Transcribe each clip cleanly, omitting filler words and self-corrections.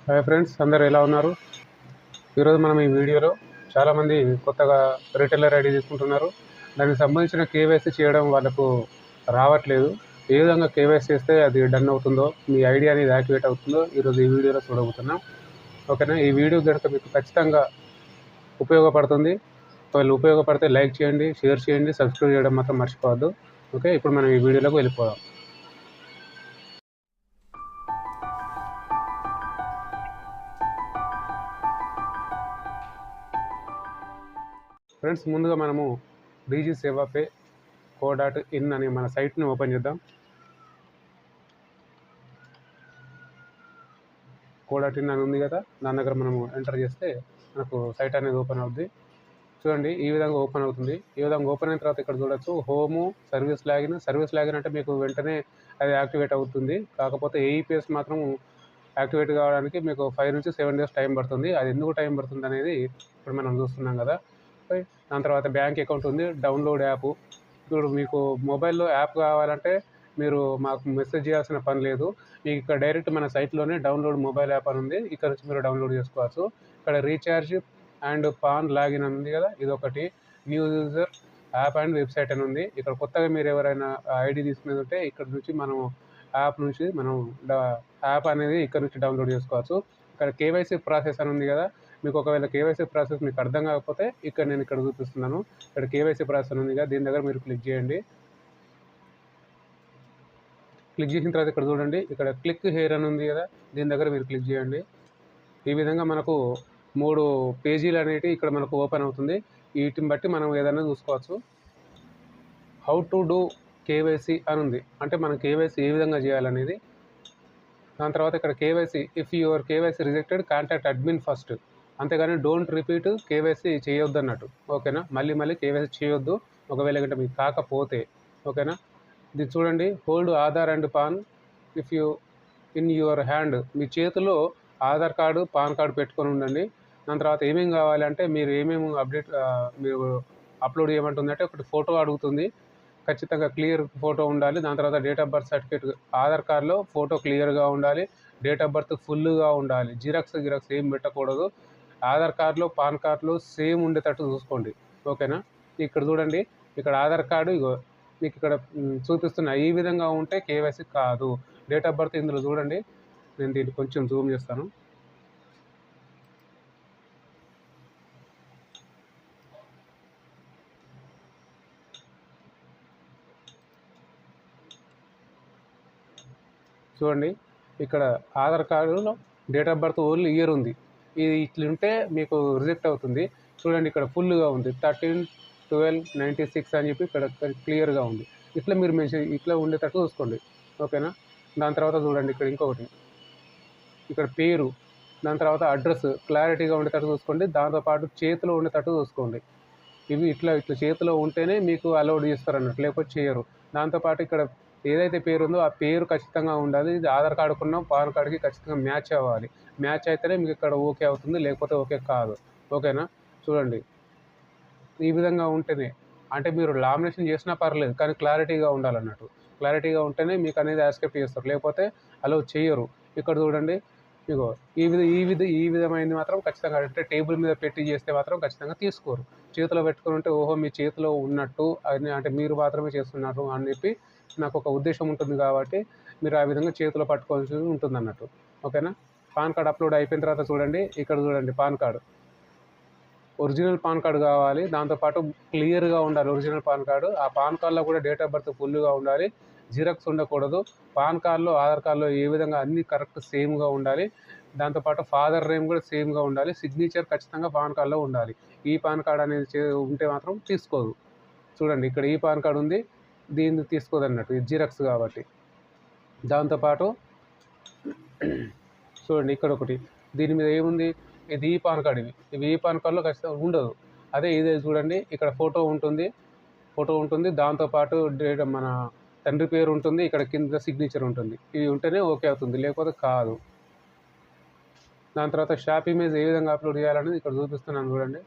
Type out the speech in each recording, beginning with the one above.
Hi friends, అందరు ఎలా ఉన్నారు? ఈరోజు మనం ఈ వీడియోలో చాలామంది కొత్తగా రిటైలర్ ఐడి తీసుకుంటున్నారు. దానికి సంబంధించిన కేవైసీ చేయడం వాళ్ళకు రావట్లేదు. ఏ విధంగా కేవైసీ చేస్తే అది డన్ అవుతుందో, మీ ఐడి అనేది యాక్టివేట్ అవుతుందో ఈరోజు ఈ వీడియోలో చూడబోతున్నాం. ఓకేనా? ఈ వీడియో కనుక మీకు ఖచ్చితంగా ఉపయోగపడుతుంది. ఒకవేళ ఉపయోగపడితే లైక్ చేయండి, షేర్ చేయండి, సబ్స్క్రైబ్ చేయడం మాత్రం మర్చిపోవద్దు. ఓకే, ఇప్పుడు మనం ఈ వీడియోలోకి వెళ్ళిపోదాం. ఫ్రెండ్స్, ముందుగా మనము dgsevape.co.in అనే మన సైట్ని ఓపెన్ చేద్దాం. co.in అని ఉంది కదా, దాని దగ్గర మనము ఎంటర్ చేస్తే మనకు సైట్ అనేది ఓపెన్ అవుద్ది. చూడండి, ఈ విధంగా ఓపెన్ అవుతుంది. ఈ విధంగా ఓపెన్ అయిన తర్వాత ఇక్కడ చూడొచ్చు హోము, సర్వీస్ లాగిన్ అంటే మీకు వెంటనే అది యాక్టివేట్ అవుతుంది. కాకపోతే ఏఈపీఎస్ మాత్రం యాక్టివేట్ కావడానికి మీకు 5 నుంచి 7 డేస్ టైం పడుతుంది. అది ఎందుకు టైం పడుతుంది అనేది ఇప్పుడు మనం చూస్తున్నాం కదా. దాని తర్వాత బ్యాంక్ అకౌంట్ ఉంది, డౌన్లోడ్ యాప్. ఇప్పుడు మీకు మొబైల్లో యాప్ కావాలంటే మీరు మాకు మెసేజ్ చేయాల్సిన పని లేదు. మీకు ఇక్కడ డైరెక్ట్ మన సైట్లోనే డౌన్లోడ్ మొబైల్ యాప్ అని ఉంది. ఇక్కడ నుంచి మీరు డౌన్లోడ్ చేసుకోవచ్చు. ఇక్కడ రీఛార్జ్ అండ్ పాన్ లాగిన్ అని ఉంది కదా, ఇదొకటి. New user app and website అని ఉంది. ఇక్కడ కొత్తగా మీరు ఎవరైనా ఐడి తీసుకునేది ఉంటే ఇక్కడ నుంచి మనం యాప్ నుంచి మనం యాప్ అనేది ఇక్కడ నుంచి డౌన్లోడ్ చేసుకోవచ్చు. ఇక్కడ కేవైసీ ప్రాసెస్ అని ఉంది కదా, మీకు ఒకవేళ కేవైసీ ప్రాసెస్ మీకు అర్థం కాకపోతే నేను ఇక్కడ చూపిస్తున్నాను. ఇక్కడ కేవైసీ ప్రాసెస్ అని ఉంది కదా, దీని దగ్గర మీరు క్లిక్ చేయండి. క్లిక్ చేసిన తర్వాత ఇక్కడ చూడండి, ఇక్కడ క్లిక్ హియర్ అని ఉంది కదా, దీని దగ్గర మీరు క్లిక్ చేయండి. ఈ విధంగా మనకు 3 పేజీలు అనేవి ఇక్కడ మనకు ఓపెన్ అవుతుంది. వీటిని బట్టి మనం ఏదైనా చూసుకోవచ్చు. హౌ టు డూ కేవైసీ అని ఉంది, అంటే మనం కేవైసీ ఏ విధంగా చేయాలనేది. దాని తర్వాత ఇక్కడ KYC, if your KYC rejected contact admin first. అంతేగాని డోంట్ రిపీట్ కేవైసీ చేయొద్దు అన్నట్టు. ఓకేనా? మళ్ళీ కేవైసీ చేయొద్దు ఒకవేళ గంట మీకు కాకపోతే. ఓకేనా? ఇది చూడండి, hold Aadhaar and PAN if you in your hand. మీ చేతిలో ఆధార్ కార్డు, పాన్ కార్డు పెట్టుకొని ఉండండి. దాని తర్వాత ఏమేమి కావాలంటే మీరు ఏమేమి మీరు అప్లోడ్ చేయమంటుందంటే ఒకటి ఫోటో అడుగుతుంది. ఖచ్చితంగా క్లియర్ ఫోటో ఉండాలి. దాని తర్వాత date of birth certificate, Aadhaar కార్డులో ఫోటో క్లియర్గా ఉండాలి. డేట్ ఆఫ్ బర్త్ ఫుల్గా ఉండాలి. జిరాక్స్ ఏం పెట్టకూడదు. ఆధార్ కార్డులో, పాన్ కార్డులో సేమ్ ఉండేటట్టు చూసుకోండి. ఓకేనా? ఇక్కడ చూడండి, ఇక్కడ ఆధార్ కార్డు ఇగో మీకు ఇక్కడ చూపిస్తున్నా. ఈ విధంగా ఉంటే కేవైసీ కాదు. డేట్ ఆఫ్ బర్త్ ఇందులో చూడండి, నేను దీన్ని కొంచెం జూమ్ చేస్తాను. చూడండి, ఇక్కడ ఆధార్ కార్డులో date of birth only year ఉంది. ఇది ఇట్లుంటే మీకు రిజెక్ట్ అవుతుంది. చూడండి, ఇక్కడ ఫుల్గా ఉంది 13/12/96 అని చెప్పి ఇక్కడ క్లియర్గా ఉంది. ఇట్లా మీరు ఇట్లా ఉండేటట్టు చూసుకోండి. ఓకేనా? దాని తర్వాత చూడండి, ఇక్కడ ఇంకొకటి, ఇక్కడ పేరు, దాని తర్వాత అడ్రస్ క్లారిటీగా ఉండేటట్టు చూసుకోండి. దాంతోపాటు చేతిలో ఉండేటట్టు చూసుకోండి. ఇవి ఇట్లా చేతిలో ఉంటేనే మీకు అలౌడ్ చేస్తారు అన్నట్టు, లేకపోతే చేయరు. దాంతోపాటు ఇక్కడ ఏదైతే పేరు ఉందో ఆ పేరు ఖచ్చితంగా ఉండాలి. ఇది ఆధార్ కార్డుకున్న పాన్ కార్డుకి ఖచ్చితంగా మ్యాచ్ అవ్వాలి. మ్యాచ్ అయితేనే మీకు ఇక్కడ ఓకే అవుతుంది, లేకపోతే ఓకే కాదు. ఓకేనా? చూడండి, ఈ విధంగా ఉంటేనే, అంటే మీరు లామినేషన్ చేసినా పర్లేదు, కానీ క్లారిటీగా ఉండాలన్నట్టు. క్లారిటీగా ఉంటేనే మీకు అనేది యాక్సెప్ట్ చేస్తారు, లేకపోతే అలౌ చేయరు. ఇక్కడ చూడండి, ఇగో ఈ విధమైనది మాత్రం ఖచ్చితంగా, అంటే టేబుల్ మీద పెట్టి చేస్తే మాత్రం ఖచ్చితంగా తీసుకోరు. చేతిలో పెట్టుకొని ఉంటే ఓహో మీ చేతిలో ఉన్నట్టు అని, అంటే మీరు మాత్రమే చేస్తున్నారు అని చెప్పి నాకు ఒక ఉద్దేశం ఉంటుంది. కాబట్టి మీరు ఆ విధంగా చేతిలో పట్టుకోవాల్సి ఉంటుంది అన్నట్టు. ఓకేనా? పాన్ కార్డ్ అప్లోడ్ అయిపోయిన తర్వాత చూడండి, ఇక్కడ చూడండి, pan card, original pan card కావాలి. దాంతోపాటు క్లియర్గా ఉండాలి ఒరిజినల్ పాన్ కార్డు. ఆ పాన్ కార్డులో కూడా డేట్ ఆఫ్ బర్త్ ఫుల్గా ఉండాలి. జిరాక్స్ ఉండకూడదు. పాన్ కార్డులో, ఆధార్ కార్డులో ఏ విధంగా అన్నీ కరెక్ట్ సేమ్గా ఉండాలి. దాంతోపాటు ఫాదర్ నేమ్ కూడా సేమ్గా ఉండాలి. సిగ్నేచర్ ఖచ్చితంగా పాన్ కార్డులో ఉండాలి. ఈ పాన్ కార్డు అనేది ఉంటే మాత్రం తీసుకోదు. చూడండి, ఇక్కడ ఈ పాన్ కార్డు ఉంది, దీన్ని తీసుకోదు అన్నట్టు, ఇది జిరాక్స్ కాబట్టి. దాంతోపాటు చూడండి, ఇక్కడ ఒకటి, దీని మీద ఏముంది, ఇది ఈ పాన్ కార్డు. ఇవి ఈ పాన్ కార్డులో ఖచ్చితంగా ఉండదు. అదే ఇదే చూడండి, ఇక్కడ ఫోటో ఉంటుంది. దాంతోపాటు మన తండ్రి పేరు ఉంటుంది, ఇక్కడ కింద సిగ్నేచర్ ఉంటుంది. ఇవి ఉంటేనే ఓకే అవుతుంది, లేకపోతే కాదు. దాని తర్వాత షాప్ ఇమేజ్ ఏ విధంగా అప్లోడ్ చేయాలనేది ఇక్కడ చూపిస్తున్నాను చూడండి.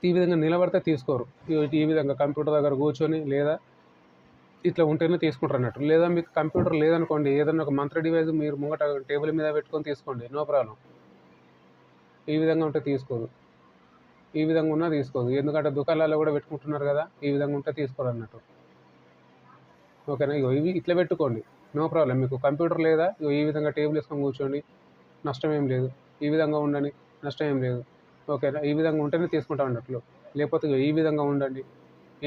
ఈ విధంగా నిలబడితే తీసుకోరు. ఈ విధంగా కంప్యూటర్ దగ్గర కూర్చొని లేదా ఇట్లా ఉంటేనే తీసుకుంటారు అన్నట్టు. లేదా మీకు కంప్యూటర్ లేదనుకోండి, ఏదన్నా ఒక మంత్ర డివైస్ మీరు ముంగట టేబుల్ మీద పెట్టుకొని తీసుకోండి, నో ప్రాబ్లం. ఈ విధంగా ఉంటే తీసుకోదు. ఈ విధంగా ఉన్నా తీసుకోదు. ఎందుకంటే దుకాణాల్లో కూడా పెట్టుకుంటున్నారు కదా, ఈ విధంగా ఉంటే తీసుకోరు అన్నట్టు. ఓకేనా. ఇవి ఇట్లా పెట్టుకోండి, నో ప్రాబ్లం. మీకు కంప్యూటర్ లేదా ఈ విధంగా టేబుల్ వేసుకొని కూర్చోండి, నష్టం ఏం లేదు. ఈ విధంగా ఉండండి, నష్టం ఏం లేదు. ఓకేనా. ఈ విధంగా ఉంటేనే తీసుకుంటాం అన్నట్లు. లేకపోతే ఈ విధంగా ఉండండి,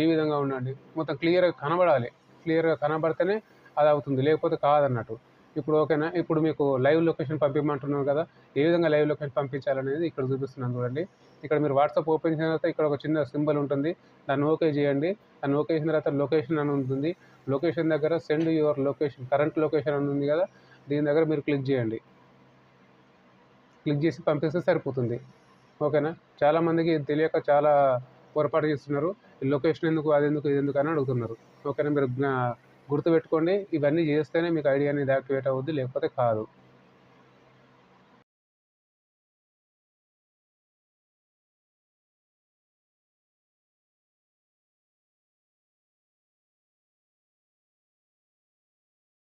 ఈ విధంగా ఉండండి, మొత్తం క్లియర్గా కనబడాలి. క్లియర్గా కనబడితేనే అది అవుతుంది, లేకపోతే కాదన్నట్టు. ఇప్పుడు ఓకేనా. ఇప్పుడు మీకు లైవ్ లొకేషన్ పంపించమంటున్నాను కదా, ఏ విధంగా లైవ్ లొకేషన్ పంపించాలనేది ఇక్కడ చూపిస్తున్నాను చూడండి. ఇక్కడ మీరు వాట్సాప్ ఓపెన్ చేసిన తర్వాత ఇక్కడ ఒక చిన్న సింబల్ ఉంటుంది, దాన్ని ఓకే చేయండి. దాన్ని ఓకే చేసిన తర్వాత లొకేషన్ అని ఉంటుంది. లొకేషన్ దగ్గర send your location, current location అని ఉంది కదా, దీని దగ్గర మీరు క్లిక్ చేయండి. క్లిక్ చేసి పంపిస్తే సరిపోతుంది. ఓకేనా. చాలామందికి తెలియక చాలా పొరపాటు చేస్తున్నారు. ఈ లొకేషన్ ఎందుకు, అది ఎందుకు, ఇది ఎందుకు అని అడుగుతున్నారు. ఓకేనా. మీరు గుర్తుపెట్టుకోండి, ఇవన్నీ చేస్తేనే మీకు ఐడి అనేది యాక్టివేట్ అవుద్ది, లేకపోతే కాదు.